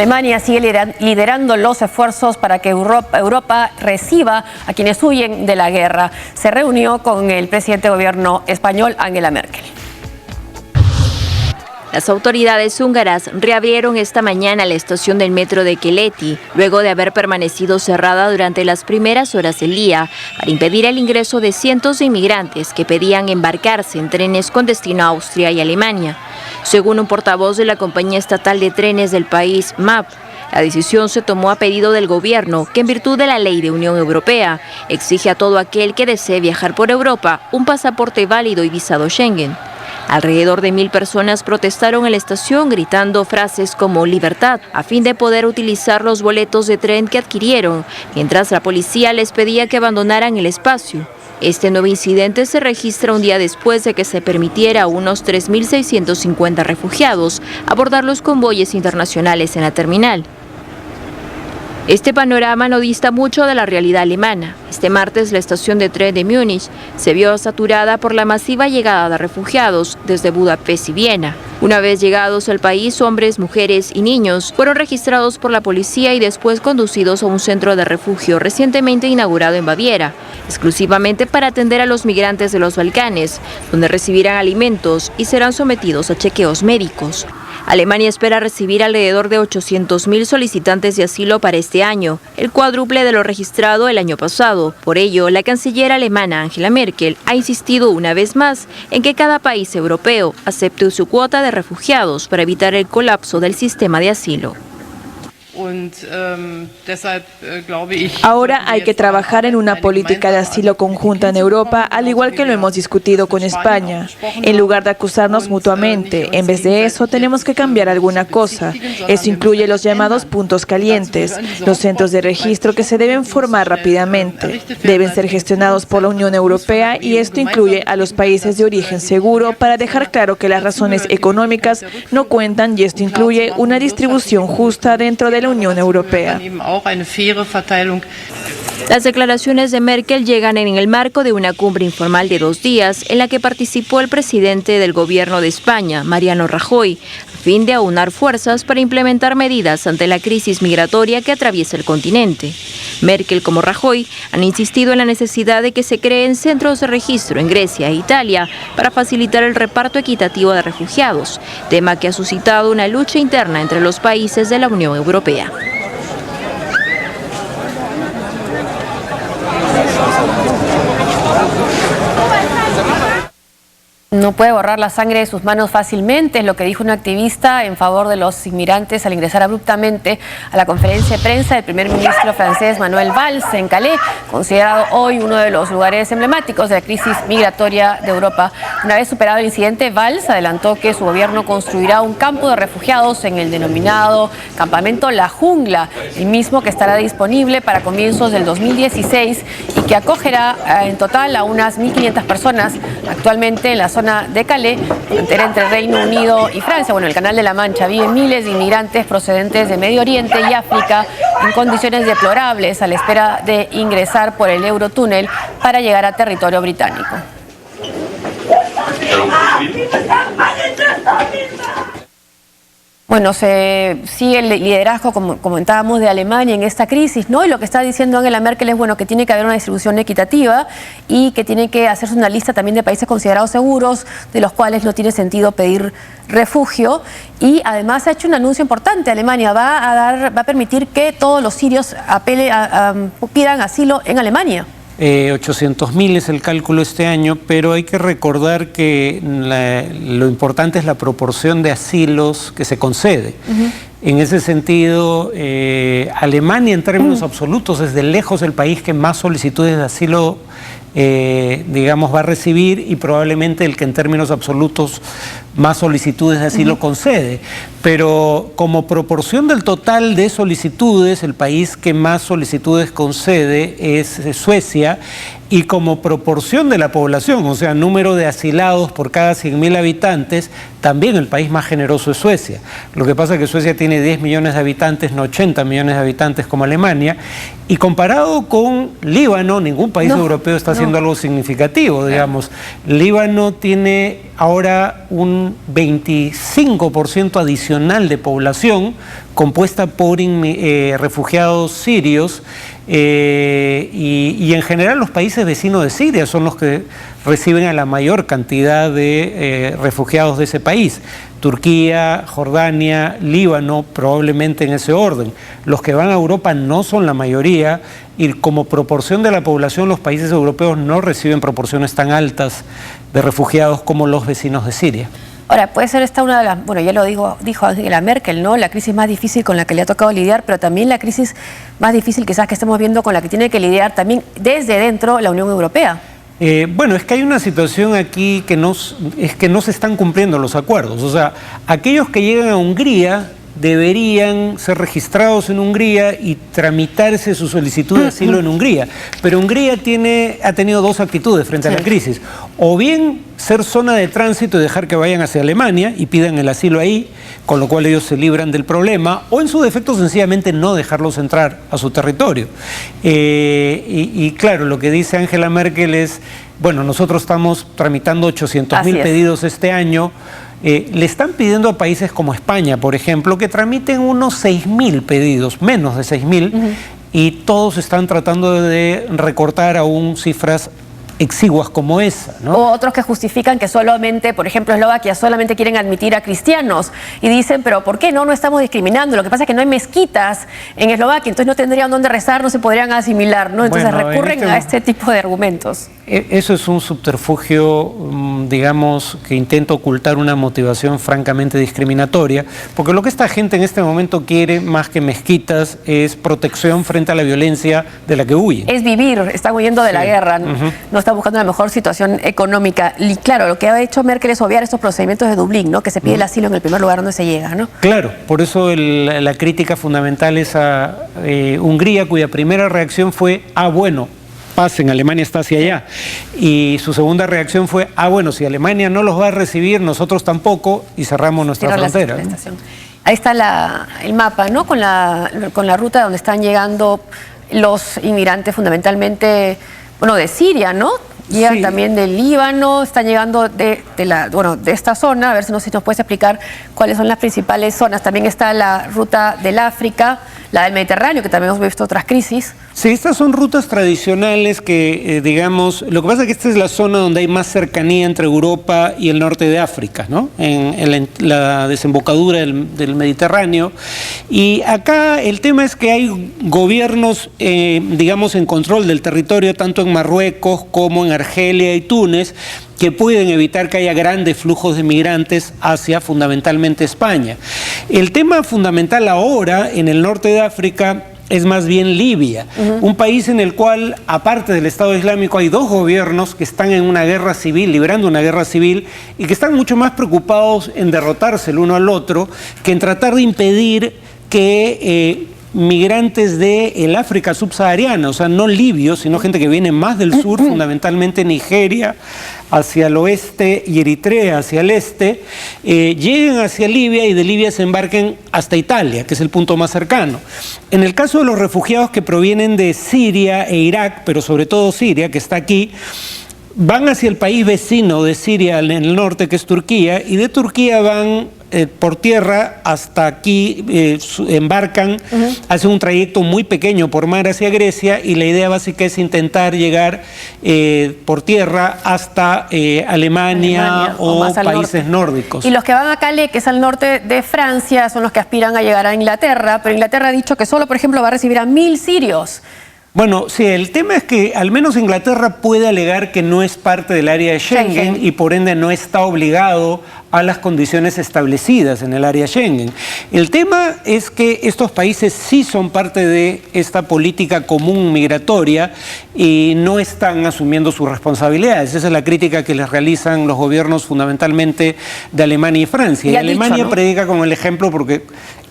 Alemania sigue liderando los esfuerzos para que Europa reciba a quienes huyen de la guerra. Se reunió con el presidente de gobierno español, Angela Merkel. Las autoridades húngaras reabrieron esta mañana la estación del metro de Keleti, luego de haber permanecido cerrada durante las primeras horas del día, para impedir el ingreso de cientos de inmigrantes que pedían embarcarse en trenes con destino a Austria y Alemania. Según un portavoz de la compañía estatal de trenes del país, MAP, la decisión se tomó a pedido del gobierno, que en virtud de la ley de Unión Europea, exige a todo aquel que desee viajar por Europa un pasaporte válido y visado Schengen. Alrededor de 1000 personas protestaron en la estación gritando frases como libertad a fin de poder utilizar los boletos de tren que adquirieron, mientras la policía les pedía que abandonaran el espacio. Este nuevo incidente se registra un día después de que se permitiera a unos 3.650 refugiados abordar los convoyes internacionales en la terminal. Este panorama no dista mucho de la realidad alemana. Este martes la estación de tren de Múnich se vio saturada por la masiva llegada de refugiados desde Budapest y Viena. Una vez llegados al país, hombres, mujeres y niños fueron registrados por la policía y después conducidos a un centro de refugio recientemente inaugurado en Baviera, exclusivamente para atender a los migrantes de los Balcanes, donde recibirán alimentos y serán sometidos a chequeos médicos. Alemania espera recibir alrededor de 800.000 solicitantes de asilo para este año, el cuádruple de lo registrado el año pasado. Por ello, la canciller alemana Angela Merkel ha insistido una vez más en que cada país europeo acepte su cuota de refugiados para evitar el colapso del sistema de asilo. Ahora hay que trabajar en una política de asilo conjunta en Europa, al igual que lo hemos discutido con España. En lugar de acusarnos mutuamente, en vez de eso tenemos que cambiar alguna cosa. Eso incluye los llamados puntos calientes, los centros de registro que se deben formar rápidamente. Deben ser gestionados por la Unión Europea y esto incluye a los países de origen seguro para dejar claro que las razones económicas no cuentan y esto incluye una distribución justa dentro de la Unión Europea. Las declaraciones de Merkel llegan en el marco de una cumbre informal de 2 días en la que participó el presidente del gobierno de España, Mariano Rajoy, a fin de aunar fuerzas para implementar medidas ante la crisis migratoria que atraviesa el continente. Merkel como Rajoy han insistido en la necesidad de que se creen centros de registro en Grecia e Italia para facilitar el reparto equitativo de refugiados, tema que ha suscitado una lucha interna entre los países de la Unión Europea. No puede borrar la sangre de sus manos fácilmente, es lo que dijo un activista en favor de los inmigrantes al ingresar abruptamente a la conferencia de prensa del primer ministro francés Manuel Valls en Calais, considerado hoy uno de los lugares emblemáticos de la crisis migratoria de Europa. Una vez superado el incidente, Valls adelantó que su gobierno construirá un campo de refugiados en el denominado campamento La Jungla, el mismo que estará disponible para comienzos del 2016 y que acogerá en total a unas 1.500 personas actualmente en la zona de Calais, frontera entre Reino Unido y Francia. Bueno, el Canal de la Mancha viven miles de inmigrantes procedentes de Medio Oriente y África en condiciones deplorables a la espera de ingresar por el Eurotúnel para llegar a territorio británico. Bueno, se sigue el liderazgo, como comentábamos, de Alemania en esta crisis, ¿no? Y lo que está diciendo Angela Merkel es, bueno, que tiene que haber una distribución equitativa y que tiene que hacerse una lista también de países considerados seguros, de los cuales no tiene sentido pedir refugio. Y además ha hecho un anuncio importante. Alemania va a permitir que todos los sirios pidan asilo en Alemania. 800.000 es el cálculo este año, pero hay que recordar que lo importante es la proporción de asilos que se concede. En ese sentido, Alemania en términos absolutos es de lejos el país que más solicitudes de asilo digamos, va a recibir y probablemente el que en términos absolutos más solicitudes de asilo concede. Pero como proporción del total de solicitudes, el país que más solicitudes concede es Suecia, y como proporción de la población, o sea, número de asilados por cada 100.000 habitantes, también el país más generoso es Suecia. Lo que pasa es que Suecia tiene 10 millones de habitantes, no 80 millones de habitantes como Alemania, y comparado con Líbano, ningún país europeo está haciendo algo significativo, digamos. Líbano tiene ahora un 25% adicional de población compuesta por refugiados sirios y en general los países vecinos de Siria son los que reciben a la mayor cantidad de refugiados de ese país. Turquía, Jordania, Líbano, probablemente en ese orden. Los que van a Europa no son la mayoría y como proporción de la población los países europeos no reciben proporciones tan altas de refugiados como los vecinos de Siria. Ahora, puede ser esta una de las, bueno, ya lo dijo Angela Merkel, ¿no? La crisis más difícil con la que le ha tocado lidiar, pero también la crisis más difícil quizás que estamos viendo con la que tiene que lidiar también desde dentro la Unión Europea. Bueno, es que hay una situación aquí que es que no se están cumpliendo los acuerdos. O sea, aquellos que llegan a Hungría deberían ser registrados en Hungría y tramitarse su solicitud de asilo en Hungría. Pero Hungría ha tenido dos actitudes frente a la crisis. O bien ser zona de tránsito y dejar que vayan hacia Alemania y pidan el asilo ahí, con lo cual ellos se libran del problema, o en su defecto sencillamente no dejarlos entrar a su territorio. Y claro, lo que dice Angela Merkel es, bueno, nosotros estamos tramitando 800.000 pedidos este año. Le están pidiendo a países como España, por ejemplo, que tramiten unos 6.000 pedidos, menos de 6.000, y todos están tratando de recortar aún cifras exiguas como esa, ¿no? O otros que justifican que solamente, por ejemplo, Eslovaquia solamente quieren admitir a cristianos y dicen, pero ¿por qué no? No estamos discriminando. Lo que pasa es que no hay mezquitas en Eslovaquia, entonces no tendrían dónde rezar, no se podrían asimilar, ¿no? Entonces recurren a este tipo de argumentos. Eso es un subterfugio, digamos, que intenta ocultar una motivación francamente discriminatoria, porque lo que esta gente en este momento quiere, más que mezquitas, es protección frente a la violencia de la que huyen. Es vivir, están huyendo de la guerra, no están buscando una mejor situación económica. Y claro, lo que ha hecho Merkel es obviar estos procedimientos de Dublín, ¿no? Que se pide el asilo en el primer lugar donde se llega, ¿no? Claro, por eso la crítica fundamental es a Hungría, cuya primera reacción fue, bueno, pasen, Alemania está hacia allá. Y su segunda reacción fue, bueno, si Alemania no los va a recibir, nosotros tampoco, y cerramos nuestra frontera, ¿no? Ahí está el mapa, ¿no? Con la ruta donde están llegando los inmigrantes fundamentalmente, bueno, de Siria, ¿no? Llegan también del Líbano, están llegando de esta zona. A ver si nos puedes explicar cuáles son las principales zonas. También está la ruta del África, la del Mediterráneo, que también hemos visto otras crisis. Sí, estas son rutas tradicionales que, digamos, lo que pasa es que esta es la zona donde hay más cercanía entre Europa y el norte de África, ¿no? En la desembocadura del Mediterráneo. Y acá el tema es que hay gobiernos, digamos, en control del territorio, tanto en Marruecos como en Argelia y Túnez, que pueden evitar que haya grandes flujos de migrantes hacia fundamentalmente España. El tema fundamental ahora en el norte de África es más bien Libia, un país en el cual, aparte del Estado Islámico, hay dos gobiernos que están en una guerra civil, librando una guerra civil, y que están mucho más preocupados en derrotarse el uno al otro que en tratar de impedir que migrantes del África subsahariana, o sea, no libios, sino gente que viene más del sur, fundamentalmente Nigeria, hacia el oeste y Eritrea hacia el este, lleguen hacia Libia y de Libia se embarquen hasta Italia, que es el punto más cercano. En el caso de los refugiados que provienen de Siria e Irak, pero sobre todo Siria, que está aquí, van hacia el país vecino de Siria en el norte, que es Turquía, y de Turquía van por tierra hasta aquí, embarcan, hacen un trayecto muy pequeño por mar hacia Grecia, y la idea básica es intentar llegar por tierra hasta Alemania o países nórdicos. Y los que van a Calais, que es al norte de Francia, son los que aspiran a llegar a Inglaterra, pero Inglaterra ha dicho que solo, por ejemplo, va a recibir a 1.000 sirios. Bueno, sí, el tema es que al menos Inglaterra puede alegar que no es parte del área de Schengen y por ende no está obligado a las condiciones establecidas en el área Schengen. El tema es que estos países sí son parte de esta política común migratoria y no están asumiendo sus responsabilidades. Esa es la crítica que les realizan los gobiernos fundamentalmente de Alemania y Francia. Y Alemania predica con el ejemplo porque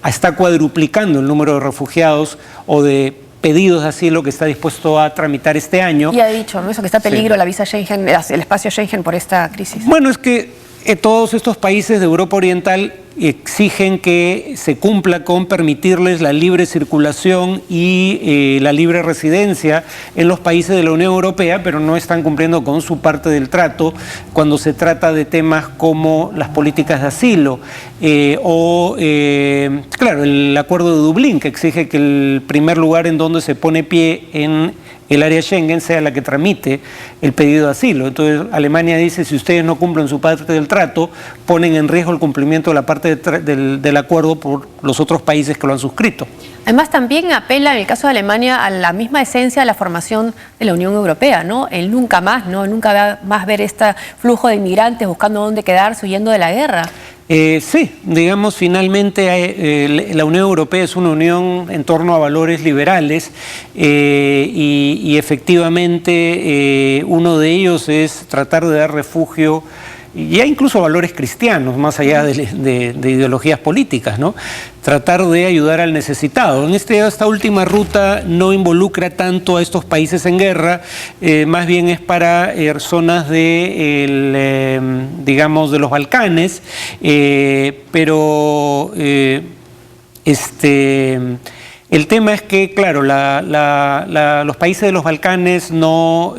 está cuadruplicando el número de refugiados o de pedidos de asilo que está dispuesto a tramitar este año. Y ha dicho, ¿no? Eso que está en peligro la visa Schengen, el espacio Schengen por esta crisis. Bueno, es que todos estos países de Europa Oriental exigen que se cumpla con permitirles la libre circulación y la libre residencia en los países de la Unión Europea, pero no están cumpliendo con su parte del trato cuando se trata de temas como las políticas de asilo claro, el acuerdo de Dublín, que exige que el primer lugar en donde se pone pie en el área Schengen sea la que tramite el pedido de asilo. Entonces Alemania dice, si ustedes no cumplen su parte del trato, ponen en riesgo el cumplimiento de la parte del acuerdo por los otros países que lo han suscrito. Además también apela en el caso de Alemania a la misma esencia de la formación de la Unión Europea, ¿no? El nunca más, ¿no? El nunca más ver este flujo de inmigrantes buscando dónde quedarse, huyendo de la guerra. Sí, digamos, finalmente la Unión Europea es una unión en torno a valores liberales y efectivamente uno de ellos es tratar de dar refugio y hay incluso valores cristianos, más allá de ideologías políticas, ¿no? Tratar de ayudar al necesitado. Esta última ruta no involucra tanto a estos países en guerra, más bien es para zonas digamos, de los Balcanes, pero el tema es que, claro, los países de los Balcanes no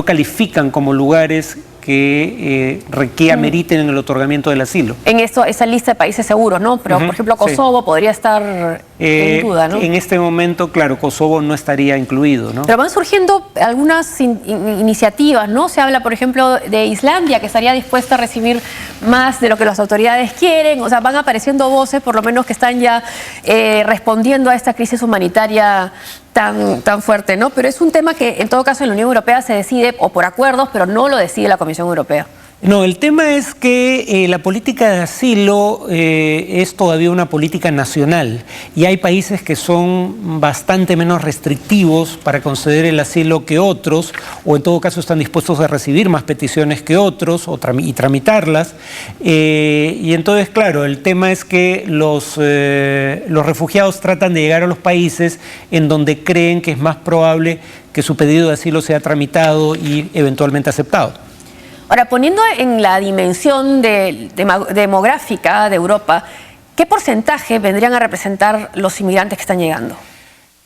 califican como lugares que ameriten en el otorgamiento del asilo. En esa lista de países seguros, ¿no? Pero, por ejemplo, Kosovo podría estar en duda, ¿no? En este momento, claro, Kosovo no estaría incluido, ¿no? Pero van surgiendo algunas iniciativas, ¿no? Se habla, por ejemplo, de Islandia, que estaría dispuesta a recibir más de lo que las autoridades quieren. O sea, van apareciendo voces, por lo menos, que están ya respondiendo a esta crisis humanitaria tan fuerte, ¿no? Pero es un tema que, en todo caso, en la Unión Europea se decide o por acuerdos, pero no lo decide la Comisión Europea. No, el tema es que la política de asilo es todavía una política nacional y hay países que son bastante menos restrictivos para conceder el asilo que otros, o en todo caso están dispuestos a recibir más peticiones que otros y tramitarlas. Y entonces, claro, el tema es que los refugiados tratan de llegar a los países en donde creen que es más probable que su pedido de asilo sea tramitado y eventualmente aceptado. Ahora, poniendo en la dimensión demográfica de Europa, ¿qué porcentaje vendrían a representar los inmigrantes que están llegando?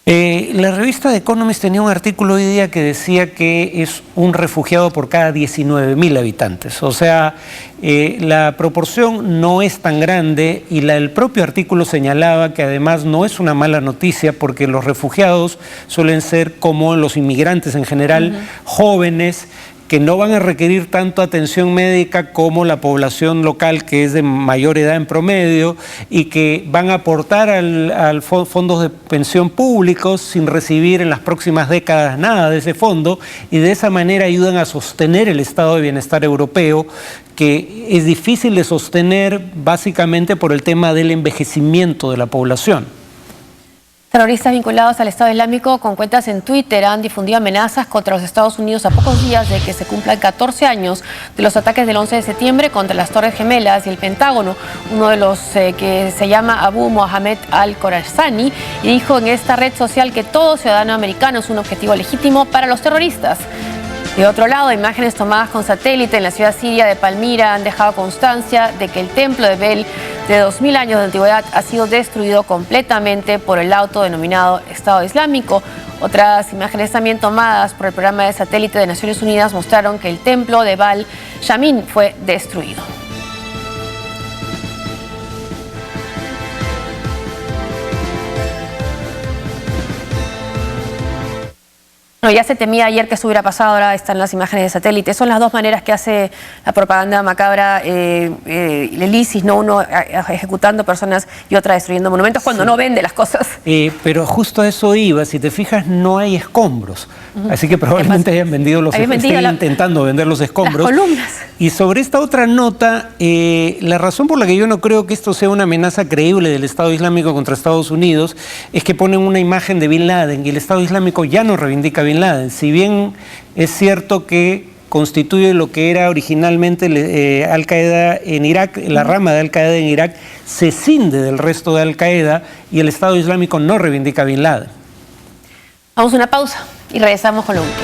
La revista The Economist tenía un artículo hoy día que decía que es un refugiado por cada 19.000 habitantes. O sea, la proporción no es tan grande y el propio artículo señalaba que además no es una mala noticia porque los refugiados suelen ser como los inmigrantes en general, jóvenes, que no van a requerir tanto atención médica como la población local, que es de mayor edad en promedio, y que van a aportar al fondos de pensión públicos sin recibir en las próximas décadas nada de ese fondo, y de esa manera ayudan a sostener el estado de bienestar europeo, que es difícil de sostener básicamente por el tema del envejecimiento de la población. Terroristas vinculados al Estado Islámico con cuentas en Twitter han difundido amenazas contra los Estados Unidos a pocos días de que se cumplan 14 años de los ataques del 11 de septiembre contra las Torres Gemelas y el Pentágono. Uno de los que se llama Abu Mohammed al-Khorassani y dijo en esta red social que todo ciudadano americano es un objetivo legítimo para los terroristas. De otro lado, imágenes tomadas con satélite en la ciudad siria de Palmira han dejado constancia de que el templo de Bel, de 2000 años de antigüedad, ha sido destruido completamente por el autodenominado Estado Islámico. Otras imágenes también tomadas por el programa de satélite de Naciones Unidas mostraron que el templo de Baal Shamin fue destruido. No, ya se temía ayer que eso hubiera pasado, ahora están las imágenes de satélite. Son las dos maneras que hace la propaganda macabra, el ISIS, ¿no? Uno ejecutando personas y otra destruyendo monumentos cuando no vende las cosas. Pero justo a eso iba, si te fijas no hay escombros, así que probablemente hayan vendido intentando vender los escombros. Las columnas. Y sobre esta otra nota, la razón por la que yo no creo que esto sea una amenaza creíble del Estado Islámico contra Estados Unidos es que ponen una imagen de Bin Laden y el Estado Islámico ya no reivindica Bin Laden. Si bien es cierto que constituye lo que era originalmente Al-Qaeda en Irak, la rama de Al-Qaeda en Irak se cinde del resto de Al-Qaeda y el Estado Islámico no reivindica a Bin Laden. Vamos a una pausa y regresamos con lo último.